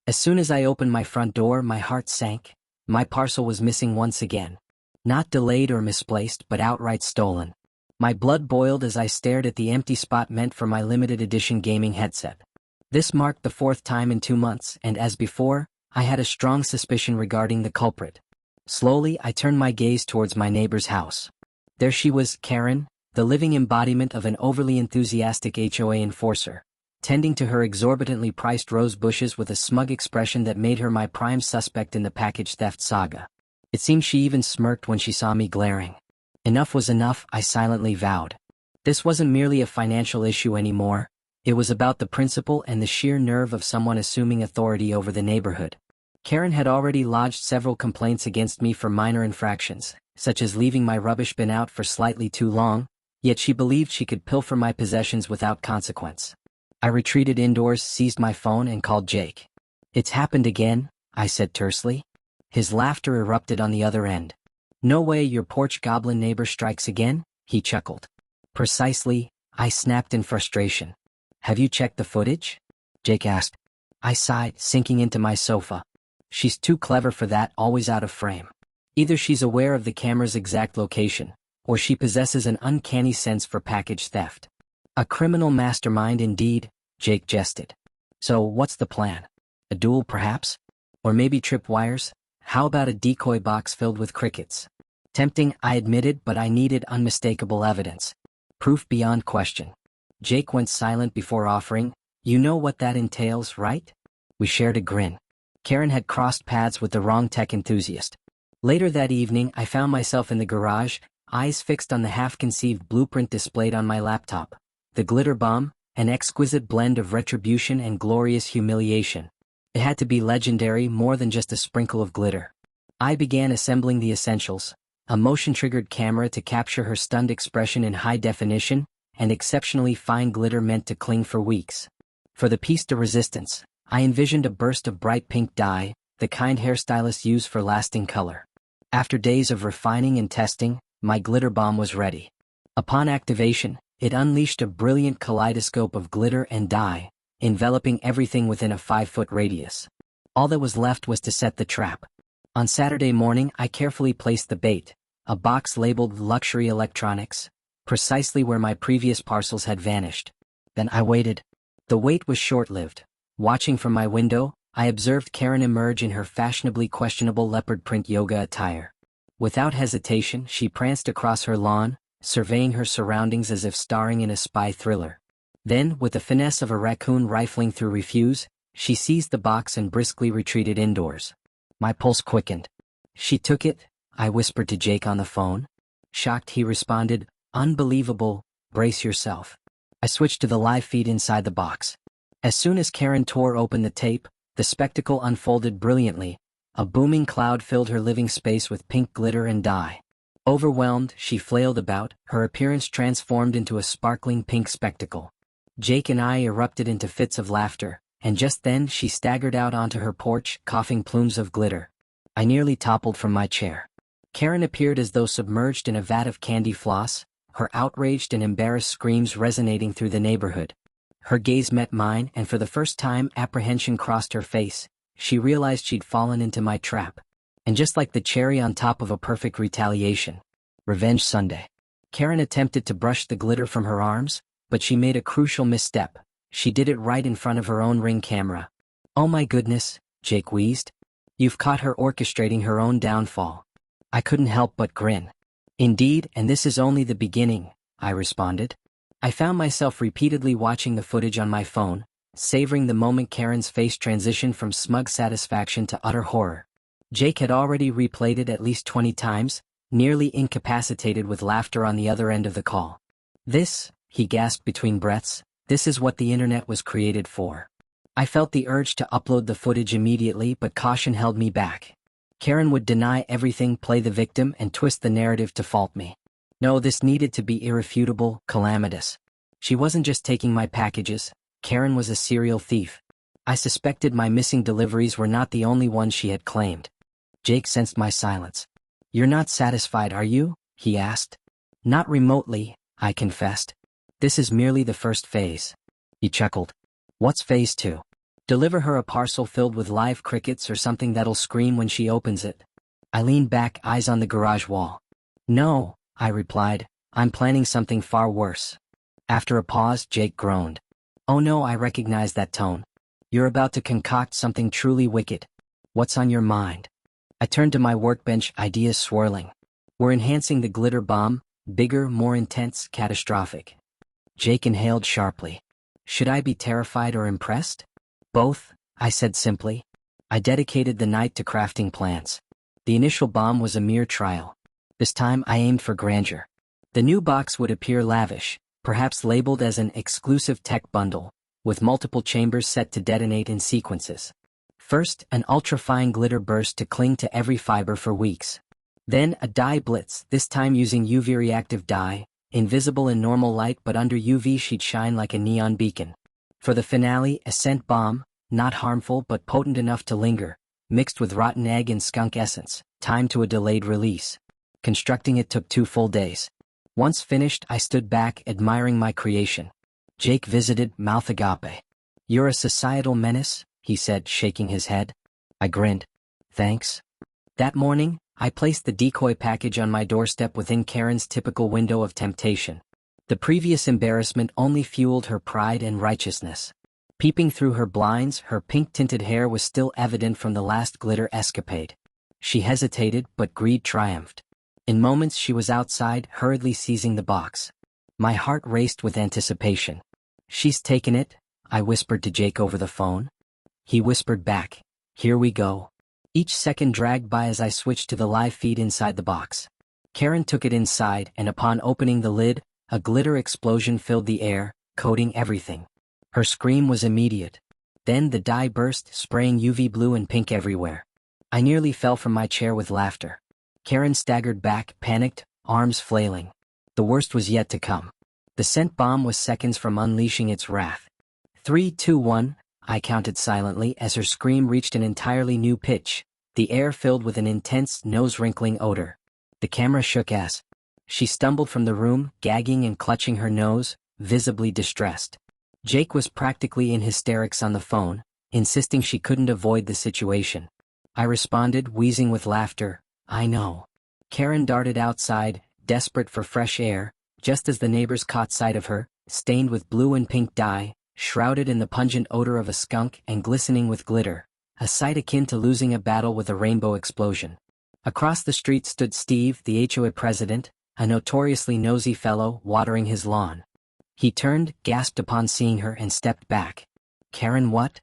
As soon as I opened my front door, my heart sank. My parcel was missing once again. Not delayed or misplaced, but outright stolen. My blood boiled as I stared at the empty spot meant for my limited edition gaming headset. This marked the fourth time in 2 months, and as before, I had a strong suspicion regarding the culprit. Slowly, I turned my gaze towards my neighbor's house. There she was, Karen, the living embodiment of an overly enthusiastic HOA enforcer, tending to her exorbitantly priced rose bushes with a smug expression that made her my prime suspect in the package theft saga. It seemed she even smirked when she saw me glaring. Enough was enough, I silently vowed. This wasn't merely a financial issue anymore. It was about the principle and the sheer nerve of someone assuming authority over the neighborhood. Karen had already lodged several complaints against me for minor infractions, such as leaving my rubbish bin out for slightly too long, yet she believed she could pilfer my possessions without consequence. I retreated indoors, seized my phone, and called Jake. "It's happened again," I said tersely. His laughter erupted on the other end. "No way your porch goblin neighbor strikes again?" he chuckled. "Precisely," I snapped in frustration. "Have you checked the footage?" Jake asked. I sighed, sinking into my sofa. "She's too clever for that, always out of frame. Either she's aware of the camera's exact location, or she possesses an uncanny sense for package theft. A criminal mastermind indeed," Jake jested. "So what's the plan? A duel perhaps? Or maybe tripwires? How about a decoy box filled with crickets?" Tempting, I admitted, but I needed unmistakable evidence. Proof beyond question. Jake went silent before offering, "You know what that entails, right?" We shared a grin. Karen had crossed paths with the wrong tech enthusiast. Later that evening, I found myself in the garage, eyes fixed on the half-conceived blueprint displayed on my laptop. The glitter bomb, an exquisite blend of retribution and glorious humiliation. It had to be legendary, more than just a sprinkle of glitter. I began assembling the essentials: a motion-triggered camera to capture her stunned expression in high definition, and exceptionally fine glitter meant to cling for weeks. For the piece de resistance, I envisioned a burst of bright pink dye, the kind hairstylists use for lasting color. After days of refining and testing, my glitter bomb was ready. Upon activation, it unleashed a brilliant kaleidoscope of glitter and dye, enveloping everything within a 5-foot radius. All that was left was to set the trap. On Saturday morning, I carefully placed the bait, a box labeled Luxury Electronics, precisely where my previous parcels had vanished. Then I waited. The wait was short-lived. Watching from my window, I observed Karen emerge in her fashionably questionable leopard print yoga attire. Without hesitation, she pranced across her lawn, surveying her surroundings as if starring in a spy thriller. Then, with the finesse of a raccoon rifling through refuse, she seized the box and briskly retreated indoors. My pulse quickened. "She took it," I whispered to Jake on the phone. Shocked, he responded, "Unbelievable, brace yourself." I switched to the live feed inside the box. As soon as Karen tore open the tape, the spectacle unfolded brilliantly. A booming cloud filled her living space with pink glitter and dye. Overwhelmed, she flailed about, her appearance transformed into a sparkling pink spectacle. Jake and I erupted into fits of laughter, and just then she staggered out onto her porch, coughing plumes of glitter. I nearly toppled from my chair. Karen appeared as though submerged in a vat of candy floss, her outraged and embarrassed screams resonating through the neighborhood. Her gaze met mine, and for the first time apprehension crossed her face. She realized she'd fallen into my trap. And just like the cherry on top of a perfect retaliation, Revenge Sunday. Karen attempted to brush the glitter from her arms, but she made a crucial misstep. She did it right in front of her own Ring camera. "Oh my goodness," Jake wheezed. "You've caught her orchestrating her own downfall." I couldn't help but grin. "Indeed, and this is only the beginning," I responded. I found myself repeatedly watching the footage on my phone, savoring the moment Karen's face transitioned from smug satisfaction to utter horror. Jake had already replayed it at least 20 times, nearly incapacitated with laughter on the other end of the call. "This," he gasped between breaths, "this is what the internet was created for." I felt the urge to upload the footage immediately, but caution held me back. Karen would deny everything, play the victim, and twist the narrative to fault me. No, this needed to be irrefutable, calamitous. She wasn't just taking my packages. Karen was a serial thief. I suspected my missing deliveries were not the only ones she had claimed. Jake sensed my silence. "You're not satisfied, are you?" he asked. "Not remotely," I confessed. "This is merely the first phase." He chuckled. "What's phase 2? Deliver her a parcel filled with live crickets or something that'll scream when she opens it. I leaned back, eyes on the garage wall. No, I replied, I'm planning something far worse. After a pause, Jake groaned. Oh no, I recognize that tone. You're about to concoct something truly wicked. What's on your mind? I turned to my workbench, ideas swirling. We're enhancing the glitter bomb, bigger, more intense, catastrophic. Jake inhaled sharply. Should I be terrified or impressed? Both, I said simply. I dedicated the night to crafting plans. The initial bomb was a mere trial. This time I aimed for grandeur. The new box would appear lavish, perhaps labeled as an exclusive tech bundle, with multiple chambers set to detonate in sequences. First, an ultra-fine glitter burst to cling to every fiber for weeks. Then a dye blitz, this time using UV-reactive dye, invisible in normal light but under UV she'd shine like a neon beacon. For the finale, a scent bomb, not harmful but potent enough to linger, mixed with rotten egg and skunk essence, timed to a delayed release. Constructing it took 2 full days. Once finished, I stood back, admiring my creation. Jake visited, mouth agape. You're a societal menace, he said, shaking his head. I grinned. Thanks. That morning, I placed the decoy package on my doorstep within Karen's typical window of temptation. The previous embarrassment only fueled her pride and righteousness. Peeping through her blinds, her pink-tinted hair was still evident from the last glitter escapade. She hesitated, but greed triumphed. In moments she was outside, hurriedly seizing the box. My heart raced with anticipation. She's taken it, I whispered to Jake over the phone. He whispered back, here we go. Each second dragged by as I switched to the live feed inside the box. Karen took it inside, and upon opening the lid, a glitter explosion filled the air, coating everything. Her scream was immediate. Then the dye burst, spraying UV blue and pink everywhere. I nearly fell from my chair with laughter. Karen staggered back, panicked, arms flailing. The worst was yet to come. The scent bomb was seconds from unleashing its wrath. 3, 2, 1, I counted silently as her scream reached an entirely new pitch, the air filled with an intense, nose-wrinkling odor. The camera shook as she stumbled from the room, gagging and clutching her nose, visibly distressed. Jake was practically in hysterics on the phone, insisting she couldn't avoid the situation. I responded, wheezing with laughter, I know. Karen darted outside, desperate for fresh air, just as the neighbors caught sight of her, stained with blue and pink dye, shrouded in the pungent odor of a skunk and glistening with glitter, a sight akin to losing a battle with a rainbow explosion. Across the street stood Steve, the HOA president, a notoriously nosy fellow, watering his lawn. He turned, gasped upon seeing her, and stepped back. Karen, what?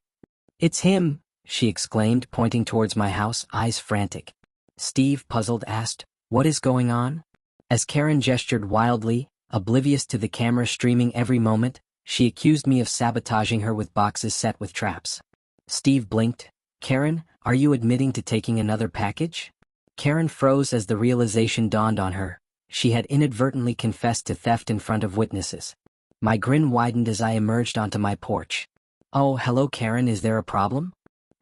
It's him, she exclaimed, pointing towards my house, eyes frantic. Steve, puzzled, asked, what is going on? As Karen gestured wildly, oblivious to the camera streaming every moment, she accused me of sabotaging her with boxes set with traps. Steve blinked. Karen, are you admitting to taking another package? Karen froze as the realization dawned on her. She had inadvertently confessed to theft in front of witnesses. My grin widened as I emerged onto my porch. Oh, hello Karen, is there a problem?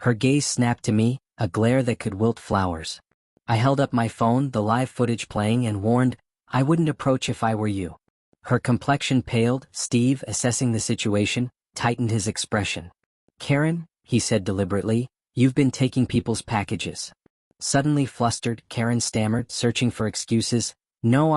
Her gaze snapped to me, a glare that could wilt flowers. I held up my phone, the live footage playing, and warned, I wouldn't approach if I were you. Her complexion paled. Steve, assessing the situation, tightened his expression. Karen, he said deliberately, you've been taking people's packages. Suddenly flustered, Karen stammered, searching for excuses. No,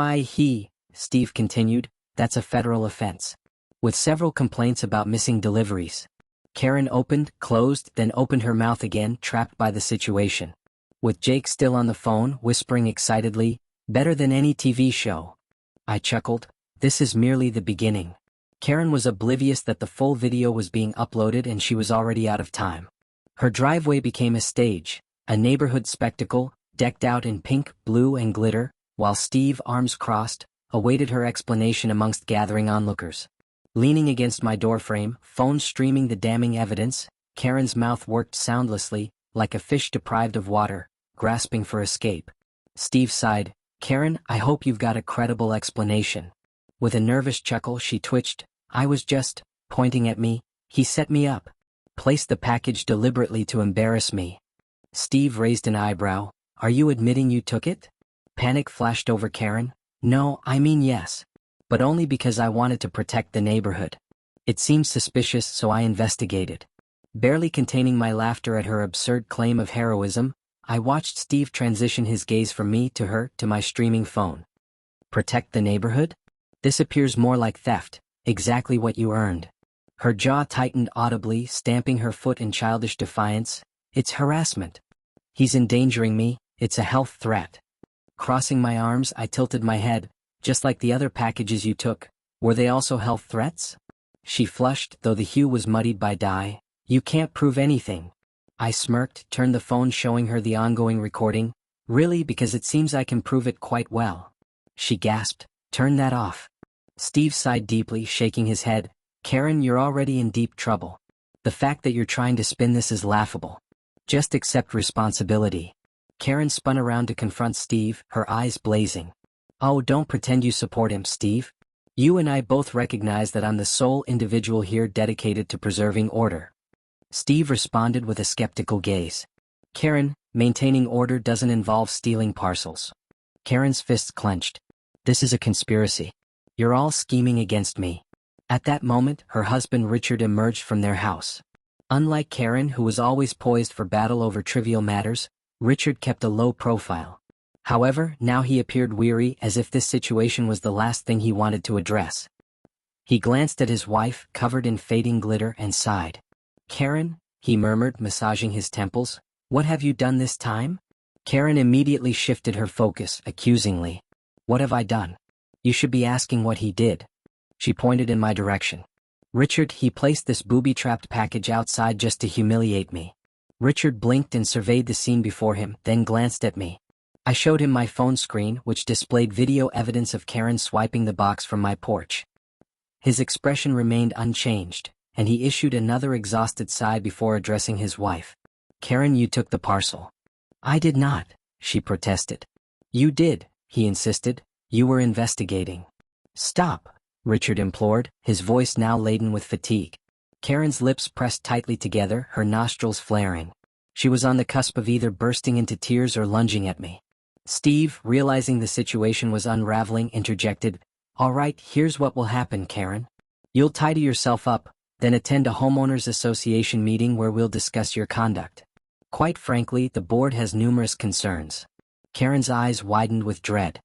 Steve continued, that's a federal offense. With several complaints about missing deliveries. Karen opened, closed, then opened her mouth again, trapped by the situation. With Jake still on the phone, whispering excitedly, better than any TV show. I chuckled, this is merely the beginning. Karen was oblivious that the full video was being uploaded and she was already out of time. Her driveway became a stage, a neighborhood spectacle, decked out in pink, blue, and glitter, while Steve, arms crossed, awaited her explanation amongst gathering onlookers. Leaning against my doorframe, phone streaming the damning evidence, Karen's mouth worked soundlessly, like a fish deprived of water, grasping for escape. Steve sighed, Karen, I hope you've got a credible explanation. With a nervous chuckle she twitched, I was just, pointing at me, he set me up. Placed the package deliberately to embarrass me. Steve raised an eyebrow, are you admitting you took it? Panic flashed over Karen. No, I mean yes. But only because I wanted to protect the neighborhood. It seemed suspicious, so I investigated. Barely containing my laughter at her absurd claim of heroism, I watched Steve transition his gaze from me to her to my streaming phone. Protect the neighborhood? This appears more like theft, exactly what you earned. Her jaw tightened audibly, stamping her foot in childish defiance. It's harassment. He's endangering me, it's a health threat. Crossing my arms, I tilted my head. Just like the other packages you took, were they also health threats? She flushed, though the hue was muddied by dye. You can't prove anything. I smirked, turned the phone showing her the ongoing recording. Really, because it seems I can prove it quite well. She gasped, turn that off. Steve sighed deeply, shaking his head. Karen, you're already in deep trouble. The fact that you're trying to spin this is laughable. Just accept responsibility. Karen spun around to confront Steve, her eyes blazing. Oh, don't pretend you support him, Steve. You and I both recognize that I'm the sole individual here dedicated to preserving order. Steve responded with a skeptical gaze. Karen, maintaining order doesn't involve stealing parcels. Karen's fists clenched. This is a conspiracy. You're all scheming against me. At that moment, her husband Richard emerged from their house. Unlike Karen, who was always poised for battle over trivial matters, Richard kept a low profile. However, now he appeared weary, as if this situation was the last thing he wanted to address. He glanced at his wife, covered in fading glitter, and sighed. Karen, he murmured, massaging his temples, what have you done this time? Karen immediately shifted her focus, accusingly. What have I done? You should be asking what he did. She pointed in my direction. Richard, he placed this booby-trapped package outside just to humiliate me. Richard blinked and surveyed the scene before him, then glanced at me. I showed him my phone screen, which displayed video evidence of Karen swiping the box from my porch. His expression remained unchanged, and he issued another exhausted sigh before addressing his wife. Karen, you took the parcel. I did not, she protested. You did, he insisted. You were investigating. Stop, Richard implored, his voice now laden with fatigue. Karen's lips pressed tightly together, her nostrils flaring. She was on the cusp of either bursting into tears or lunging at me. Steve, realizing the situation was unraveling, interjected, All right, here's what will happen, Karen. You'll tidy yourself up, then attend a homeowners association meeting where we'll discuss your conduct. Quite frankly, the board has numerous concerns. Karen's eyes widened with dread.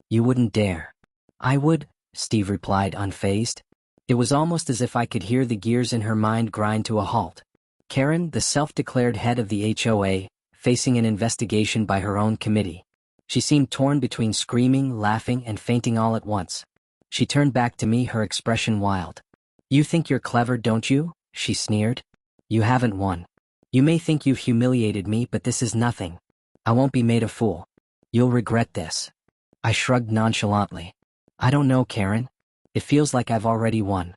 You wouldn't dare. I would, Steve replied, unfazed. It was almost as if I could hear the gears in her mind grind to a halt. Karen, the self-declared head of the HOA, facing an investigation by her own committee. She seemed torn between screaming, laughing, and fainting all at once. She turned back to me, her expression wild. You think you're clever, don't you? She sneered. You haven't won. You may think you've humiliated me, but this is nothing. I won't be made a fool. You'll regret this. I shrugged nonchalantly. I don't know, Karen. It feels like I've already won.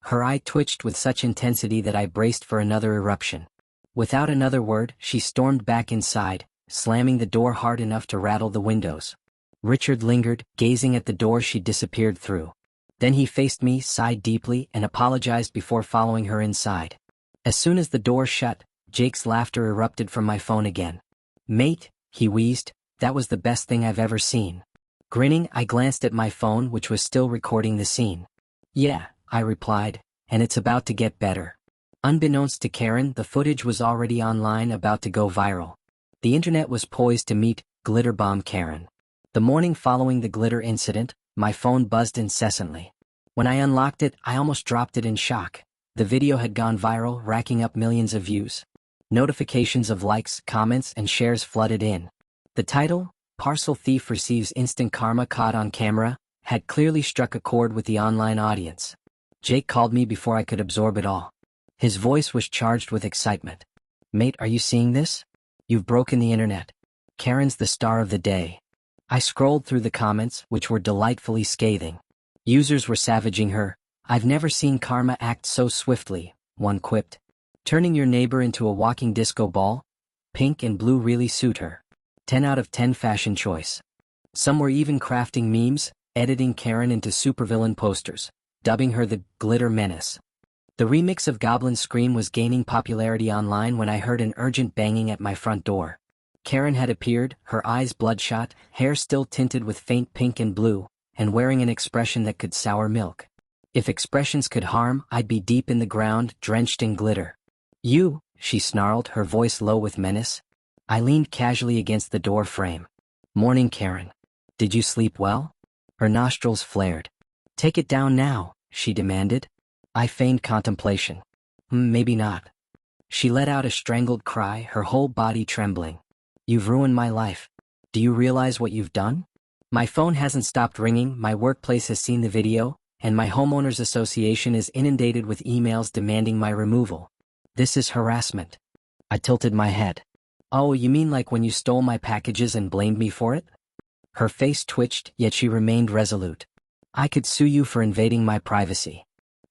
Her eye twitched with such intensity that I braced for another eruption. Without another word, she stormed back inside, slamming the door hard enough to rattle the windows. Richard lingered, gazing at the door she disappeared through. Then he faced me, sighed deeply, and apologized before following her inside. As soon as the door shut, Jake's laughter erupted from my phone again. Mate, he wheezed, that was the best thing I've ever seen. Grinning, I glanced at my phone, which was still recording the scene. Yeah, I replied, and it's about to get better. Unbeknownst to Karen, the footage was already online, about to go viral. The internet was poised to meet Glitter Bomb Karen. The morning following the glitter incident, my phone buzzed incessantly. When I unlocked it, I almost dropped it in shock. The video had gone viral, racking up millions of views. Notifications of likes, comments, and shares flooded in. The title, Parcel Thief Receives Instant Karma Caught on Camera, had clearly struck a chord with the online audience. Jake called me before I could absorb it all. His voice was charged with excitement. Mate, are you seeing this? You've broken the internet. Karen's the star of the day. I scrolled through the comments, which were delightfully scathing. Users were savaging her. I've never seen karma act so swiftly, one quipped. Turning your neighbor into a walking disco ball? Pink and blue really suit her. 10 out of 10 fashion choice. Some were even crafting memes, editing Karen into supervillain posters, dubbing her the Glitter Menace. The remix of Goblin's Scream was gaining popularity online when I heard an urgent banging at my front door. Karen had appeared, her eyes bloodshot, hair still tinted with faint pink and blue, and wearing an expression that could sour milk. If expressions could harm, I'd be deep in the ground, drenched in glitter. You, she snarled, her voice low with menace. I leaned casually against the door frame. Morning, Karen. Did you sleep well? Her nostrils flared. Take it down now, she demanded. I feigned contemplation. Maybe not. She let out a strangled cry, her whole body trembling. You've ruined my life. Do you realize what you've done? My phone hasn't stopped ringing, my workplace has seen the video, and my homeowners association is inundated with emails demanding my removal. This is harassment. I tilted my head. Oh, you mean like when you stole my packages and blamed me for it? Her face twitched, yet she remained resolute. I could sue you for invading my privacy.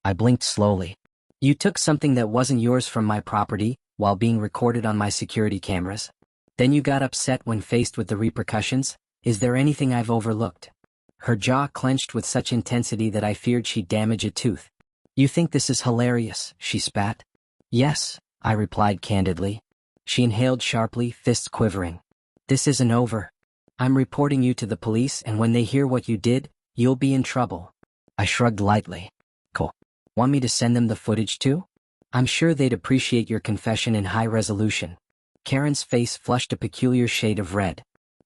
I blinked slowly. You took something that wasn't yours from my property, while being recorded on my security cameras. Then you got upset when faced with the repercussions. Is there anything I've overlooked? Her jaw clenched with such intensity that I feared she'd damage a tooth. You think this is hilarious, she spat. Yes, I replied candidly. She inhaled sharply, fists quivering. This isn't over. I'm reporting you to the police, and when they hear what you did, you'll be in trouble. I shrugged lightly. Cool. Want me to send them the footage too? I'm sure they'd appreciate your confession in high resolution. Karen's face flushed a peculiar shade of red.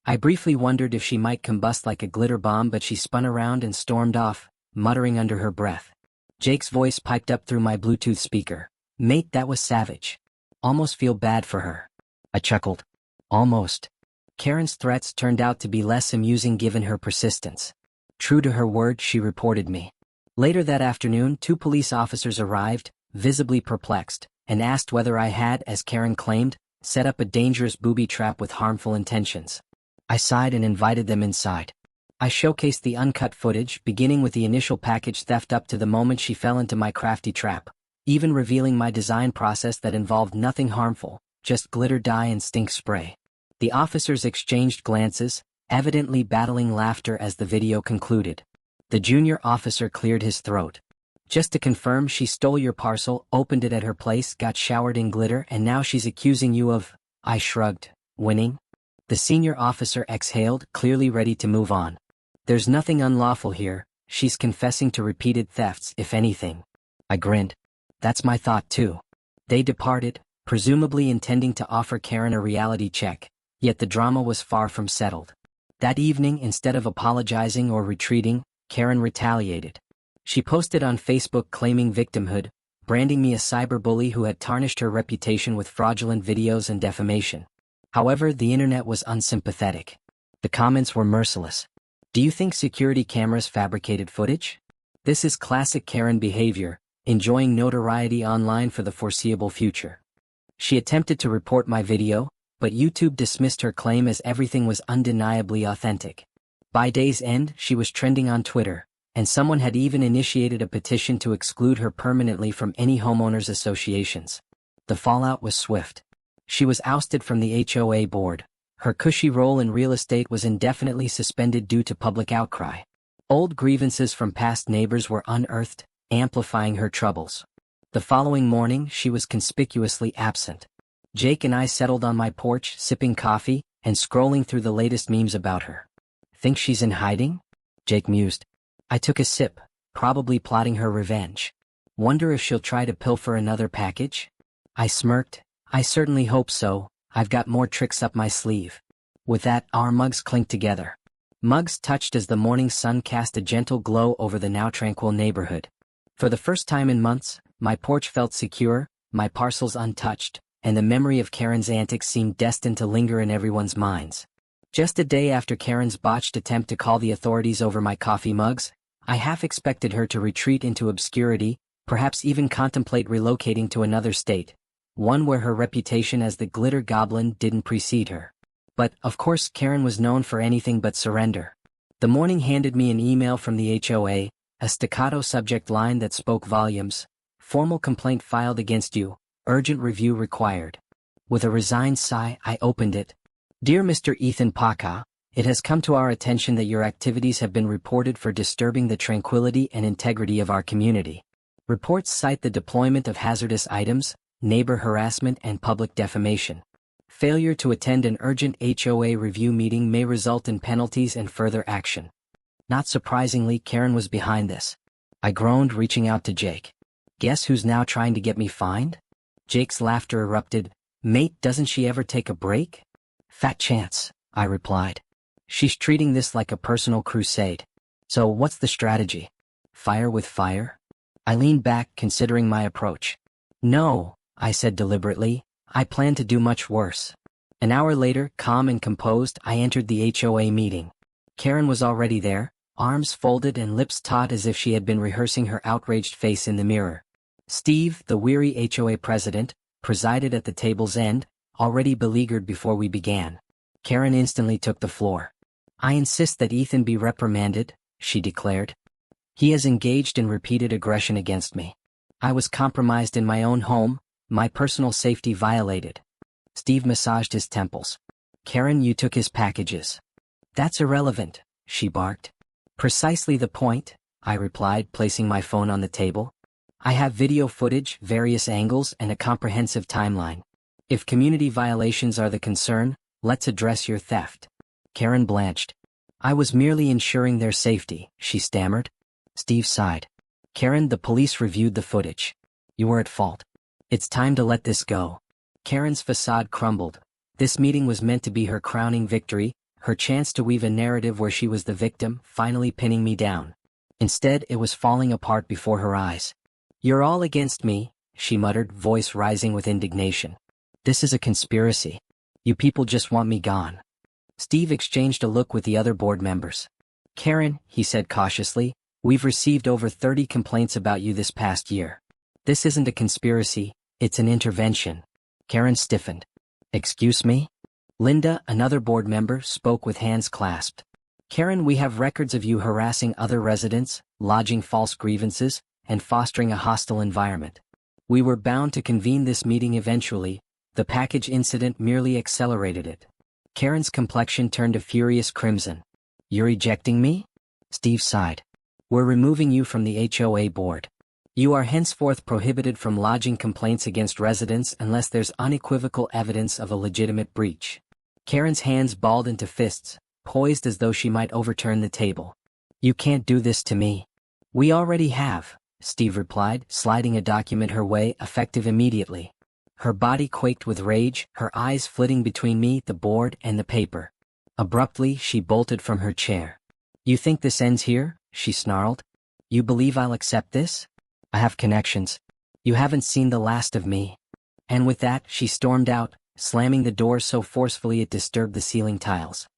I briefly wondered if she might combust like a glitter bomb, but she spun around and stormed off, muttering under her breath. Jake's voice piped up through my Bluetooth speaker. Mate, that was savage. Almost feel bad for her. I chuckled. Almost. Karen's threats turned out to be less amusing given her persistence. True to her word, she reported me. Later that afternoon, 2 police officers arrived, visibly perplexed, and asked whether I had, as Karen claimed, set up a dangerous booby trap with harmful intentions. I sighed and invited them inside. I showcased the uncut footage, beginning with the initial package theft up to the moment she fell into my crafty trap, even revealing my design process that involved nothing harmful, just glitter dye and stink spray. The officers exchanged glances, evidently battling laughter as the video concluded. The junior officer cleared his throat. Just to confirm, she stole your parcel, opened it at her place, got showered in glitter, and now she's accusing you of... I shrugged. Winning? The senior officer exhaled, clearly ready to move on. There's nothing unlawful here. She's confessing to repeated thefts, if anything. I grinned. That's my thought too. They departed, presumably intending to offer Karen a reality check, yet the drama was far from settled. That evening, instead of apologizing or retreating, Karen retaliated. She posted on Facebook claiming victimhood, branding me a cyberbully who had tarnished her reputation with fraudulent videos and defamation. However, the internet was unsympathetic. The comments were merciless. Do you think security cameras fabricated footage? This is classic Karen behavior, enjoying notoriety online for the foreseeable future. She attempted to report my video, but YouTube dismissed her claim as everything was undeniably authentic. By day's end, she was trending on Twitter, and someone had even initiated a petition to exclude her permanently from any homeowners associations. The fallout was swift. She was ousted from the HOA board. Her cushy role in real estate was indefinitely suspended due to public outcry. Old grievances from past neighbors were unearthed, amplifying her troubles. The following morning, she was conspicuously absent. Jake and I settled on my porch, sipping coffee, and scrolling through the latest memes about her. Think she's in hiding? Jake mused. I took a sip, probably plotting her revenge. Wonder if she'll try to pilfer another package? I smirked. I certainly hope so. I've got more tricks up my sleeve. With that, our mugs clinked together. Mugs touched as the morning sun cast a gentle glow over the now tranquil neighborhood. For the first time in months, my porch felt secure, my parcels untouched, and the memory of Karen's antics seemed destined to linger in everyone's minds. Just a day after Karen's botched attempt to call the authorities over my coffee mugs, I half expected her to retreat into obscurity, perhaps even contemplate relocating to another state, one where her reputation as the glitter goblin didn't precede her. But, of course, Karen was known for anything but surrender. The morning handed me an email from the HOA, a staccato subject line that spoke volumes. Formal complaint filed against you, urgent review required. With a resigned sigh, I opened it. Dear Mr. Ethan Paca, it has come to our attention that your activities have been reported for disturbing the tranquility and integrity of our community. Reports cite the deployment of hazardous items, neighbor harassment, and public defamation. Failure to attend an urgent HOA review meeting may result in penalties and further action. Not surprisingly, Karen was behind this. I groaned, reaching out to Jake. Guess who's now trying to get me fined? Jake's laughter erupted. Mate, doesn't she ever take a break? Fat chance, I replied. She's treating this like a personal crusade. So what's the strategy? Fire with fire? I leaned back, considering my approach. No, I said deliberately, I plan to do much worse. An hour later, calm and composed, I entered the HOA meeting. Karen was already there, arms folded and lips taut as if she had been rehearsing her outraged face in the mirror. Steve, the weary HOA president, presided at the table's end, already beleaguered before we began. Karen instantly took the floor. I insist that Ethan be reprimanded, she declared. He has engaged in repeated aggression against me. I was compromised in my own home, my personal safety violated. Steve massaged his temples. Karen, you took his packages. That's irrelevant, she barked. Precisely the point, I replied, placing my phone on the table. I have video footage, various angles, and a comprehensive timeline. If community violations are the concern, let's address your theft. Karen blanched. I was merely ensuring their safety, she stammered. Steve sighed. Karen, the police reviewed the footage. You were at fault. It's time to let this go. Karen's facade crumbled. This meeting was meant to be her crowning victory, her chance to weave a narrative where she was the victim, finally pinning me down. Instead, it was falling apart before her eyes. You're all against me, she muttered, voice rising with indignation. This is a conspiracy. You people just want me gone. Steve exchanged a look with the other board members. Karen, he said cautiously, we've received over 30 complaints about you this past year. This isn't a conspiracy, it's an intervention. Karen stiffened. Excuse me? Linda, another board member, spoke with hands clasped. Karen, we have records of you harassing other residents, lodging false grievances, and fostering a hostile environment. We were bound to convene this meeting eventually. The package incident merely accelerated it. Karen's complexion turned a furious crimson. You're ejecting me? Steve sighed. We're removing you from the HOA board. You are henceforth prohibited from lodging complaints against residents unless there's unequivocal evidence of a legitimate breach. Karen's hands balled into fists, poised as though she might overturn the table. You can't do this to me. We already have, Steve replied, sliding a document her way, effective immediately. Her body quaked with rage, her eyes flitting between me, the board, and the paper. Abruptly, she bolted from her chair. You think this ends here? She snarled. You believe I'll accept this? I have connections. You haven't seen the last of me. And with that, she stormed out, slamming the door so forcefully it disturbed the ceiling tiles.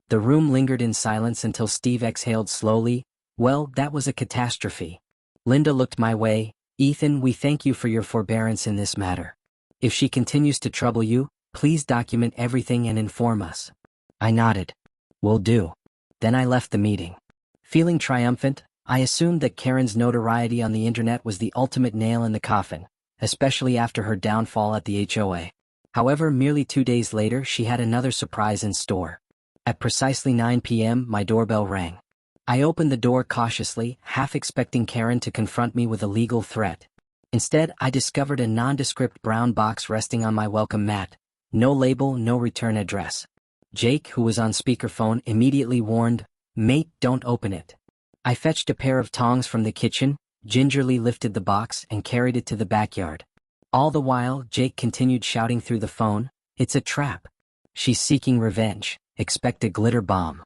The room lingered in silence until Steve exhaled slowly. Well, that was a catastrophe. Linda looked my way. Ethan, we thank you for your forbearance in this matter. If she continues to trouble you, please document everything and inform us. I nodded. Will do. Then I left the meeting. Feeling triumphant, I assumed that Karen's notoriety on the internet was the ultimate nail in the coffin, especially after her downfall at the HOA. However, merely 2 days later, she had another surprise in store. At precisely 9 p.m., my doorbell rang. I opened the door cautiously, half expecting Karen to confront me with a legal threat. Instead, I discovered a nondescript brown box resting on my welcome mat. No label, no return address. Jake, who was on speakerphone, immediately warned, "Mate, don't open it." I fetched a pair of tongs from the kitchen, gingerly lifted the box, and carried it to the backyard. All the while, Jake continued shouting through the phone, "It's a trap. She's seeking revenge. Expect a glitter bomb."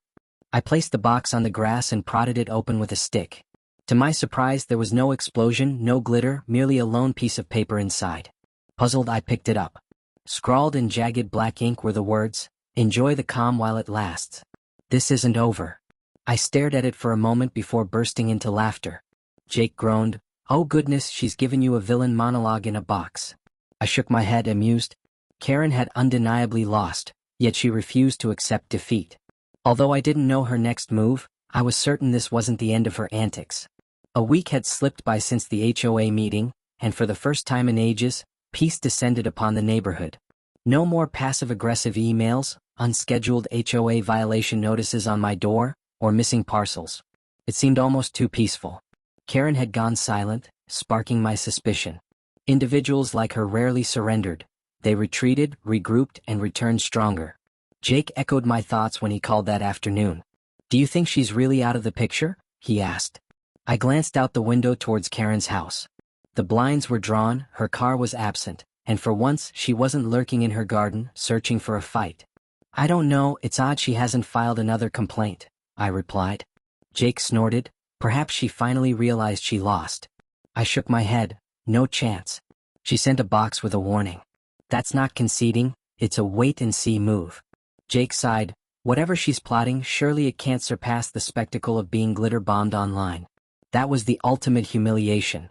I placed the box on the grass and prodded it open with a stick. To my surprise, there was no explosion, no glitter, merely a lone piece of paper inside. Puzzled, I picked it up. Scrawled in jagged black ink were the words, "Enjoy the calm while it lasts. This isn't over." I stared at it for a moment before bursting into laughter. Jake groaned, "Oh goodness, she's given you a villain monologue in a box." I shook my head, amused. Karen had undeniably lost, yet she refused to accept defeat. Although I didn't know her next move, I was certain this wasn't the end of her antics. A week had slipped by since the HOA meeting, and for the first time in ages, peace descended upon the neighborhood. No more passive-aggressive emails, unscheduled HOA violation notices on my door, or missing parcels. It seemed almost too peaceful. Karen had gone silent, sparking my suspicion. Individuals like her rarely surrendered. They retreated, regrouped, and returned stronger. Jake echoed my thoughts when he called that afternoon. "Do you think she's really out of the picture?" he asked. I glanced out the window towards Karen's house. The blinds were drawn, her car was absent, and for once she wasn't lurking in her garden, searching for a fight. I don't know, it's odd she hasn't filed another complaint, I replied. Jake snorted. Perhaps she finally realized she lost. I shook my head. No chance. She sent a box with a warning. That's not conceding, it's a wait-and-see move. Jake sighed. Whatever she's plotting, surely it can't surpass the spectacle of being glitter-bombed online. That was the ultimate humiliation.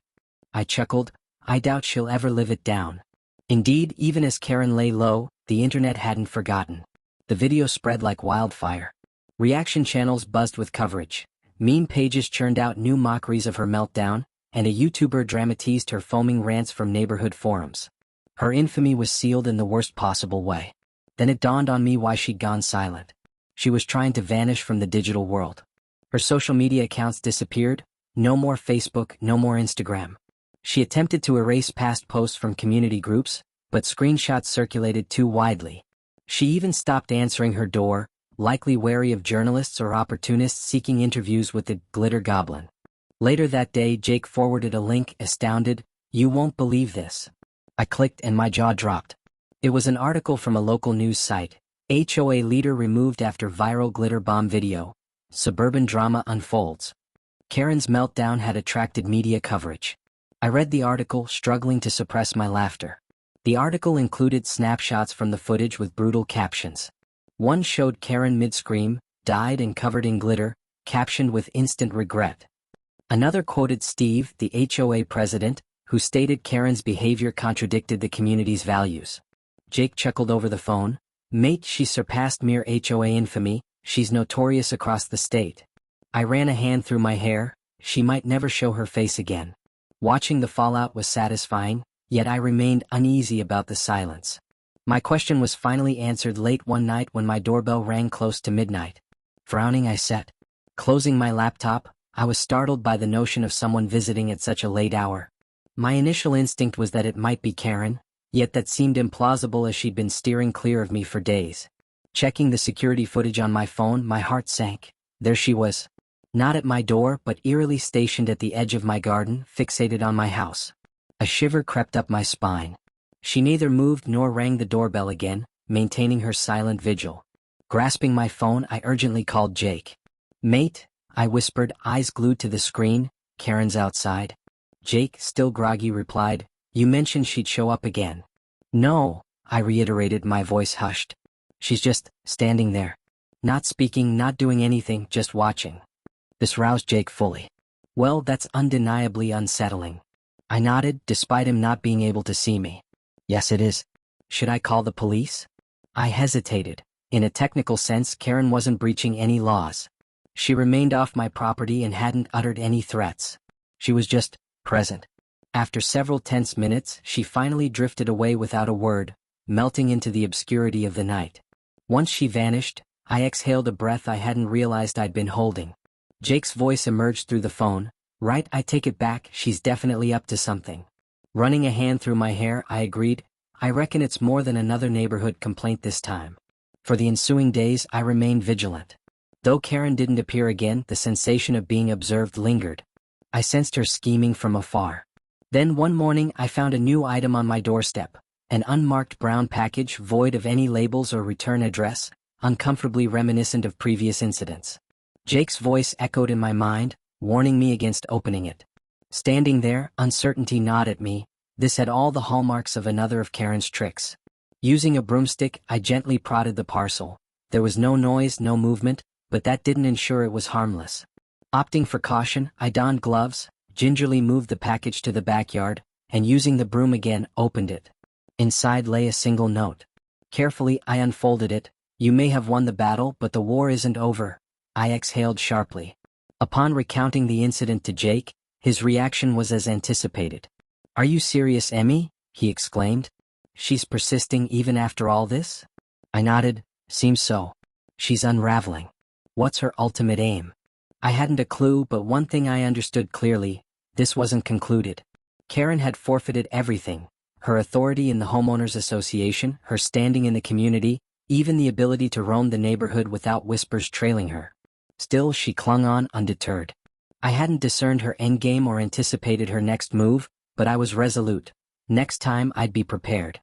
I chuckled. I doubt she'll ever live it down. Indeed, even as Karen lay low, the internet hadn't forgotten. The video spread like wildfire. Reaction channels buzzed with coverage. Meme pages churned out new mockeries of her meltdown, and a YouTuber dramatized her foaming rants from neighborhood forums. Her infamy was sealed in the worst possible way. Then it dawned on me why she'd gone silent. She was trying to vanish from the digital world. Her social media accounts disappeared. No more Facebook, no more Instagram. She attempted to erase past posts from community groups, but screenshots circulated too widely. She even stopped answering her door, likely wary of journalists or opportunists seeking interviews with the Glitter Goblin. Later that day, Jake forwarded a link, astounded. "You won't believe this." I clicked and my jaw dropped. It was an article from a local news site. HOA leader removed after viral glitter bomb video. Suburban drama unfolds. Karen's meltdown had attracted media coverage. I read the article, struggling to suppress my laughter. The article included snapshots from the footage with brutal captions. One showed Karen mid-scream, dyed and covered in glitter, captioned with instant regret. Another quoted Steve, the HOA president, who stated Karen's behavior contradicted the community's values. Jake chuckled over the phone. "Mate, she surpassed mere HOA infamy, she's notorious across the state." I ran a hand through my hair. She might never show her face again. Watching the fallout was satisfying, yet I remained uneasy about the silence. My question was finally answered late one night when my doorbell rang close to midnight. Frowning, I sat. Closing my laptop, I was startled by the notion of someone visiting at such a late hour. My initial instinct was that it might be Karen, yet that seemed implausible as she'd been steering clear of me for days. Checking the security footage on my phone, my heart sank. There she was. Not at my door, but eerily stationed at the edge of my garden, fixated on my house. A shiver crept up my spine. She neither moved nor rang the doorbell again, maintaining her silent vigil. Grasping my phone, I urgently called Jake. "Mate," I whispered, eyes glued to the screen, "Karen's outside." Jake, still groggy, replied, "You mentioned she'd show up again." "No," I reiterated, my voice hushed. "She's just standing there. Not speaking, not doing anything, just watching." This roused Jake fully. "Well, that's undeniably unsettling." I nodded, despite him not being able to see me. "Yes, it is. Should I call the police?" I hesitated. In a technical sense, Karen wasn't breaching any laws. She remained off my property and hadn't uttered any threats. She was just present. After several tense minutes, she finally drifted away without a word, melting into the obscurity of the night. Once she vanished, I exhaled a breath I hadn't realized I'd been holding. Jake's voice emerged through the phone. "Right, I take it back, she's definitely up to something." Running a hand through my hair, I agreed. "I reckon it's more than another neighborhood complaint this time." For the ensuing days, I remained vigilant. Though Karen didn't appear again, the sensation of being observed lingered. I sensed her scheming from afar. Then one morning, I found a new item on my doorstep. An unmarked brown package void of any labels or return address, uncomfortably reminiscent of previous incidents. Jake's voice echoed in my mind, warning me against opening it. Standing there, uncertainty gnawed at me. This had all the hallmarks of another of Karen's tricks. Using a broomstick, I gently prodded the parcel. There was no noise, no movement, but that didn't ensure it was harmless. Opting for caution, I donned gloves, gingerly moved the package to the backyard, and using the broom again, opened it. Inside lay a single note. Carefully, I unfolded it. "You may have won the battle, but the war isn't over." I exhaled sharply. Upon recounting the incident to Jake, his reaction was as anticipated. "Are you serious, Emmy?" he exclaimed. "She's persisting even after all this?" I nodded. "Seems so. She's unraveling. What's her ultimate aim?" I hadn't a clue, but one thing I understood clearly: this wasn't concluded. Karen had forfeited everything: her authority in the homeowners association, her standing in the community, even the ability to roam the neighborhood without whispers trailing her. Still, she clung on undeterred. I hadn't discerned her endgame or anticipated her next move, but I was resolute. Next time I'd be prepared.